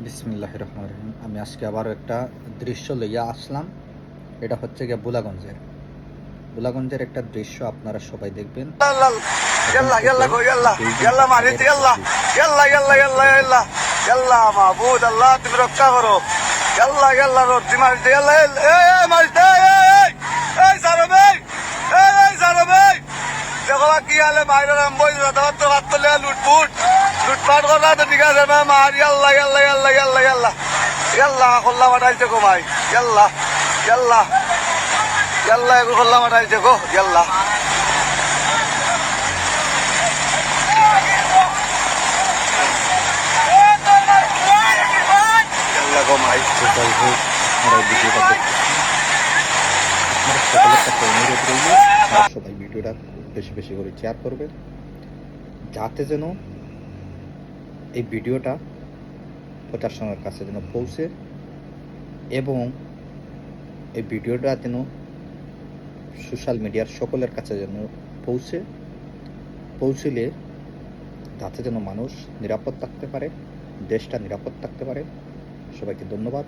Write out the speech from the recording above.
বিসমিল্লাহির রহমানির রহিম। আমি আজকে আবার একটা দৃশ্য লইয়া আসলাম। এটা হচ্ছে গিয়ে বুলাগঞ্জের একটা দৃশ্য আপনারা সবাই দেখবেন। يلا يلا قول يلا يلا معلش يلا يلا يلا يلا يلا يلا معبود الله تبارك করো يلا يلا রোজি মারতে يلا এই মারতে এই সারবে এই সারবে দেখো কি আলে মাইরা বই দাও তো হাত তুলে লুটপাট করা তো ঠিক আছে না মার يلا يلا يلا يلا يلا يلا খোল্লা মারাইতে গো ভাই يلا يلا يلا এগো খোল্লা মারাইতে গো يلا সবাই ভিডিওটা বেশি বেশি করে শেয়ার করবেন, যাতে যেন এই ভিডিওটা প্রশাসনের কাছে যেন পৌঁছে এবং এই ভিডিওটা যেন সোশ্যাল মিডিয়ার সকলের কাছে যেন পৌঁছলে যাতে যেন মানুষ নিরাপদ থাকতে পারে, দেশটা নিরাপদ থাকতে পারে। সবাইকে ধন্যবাদ।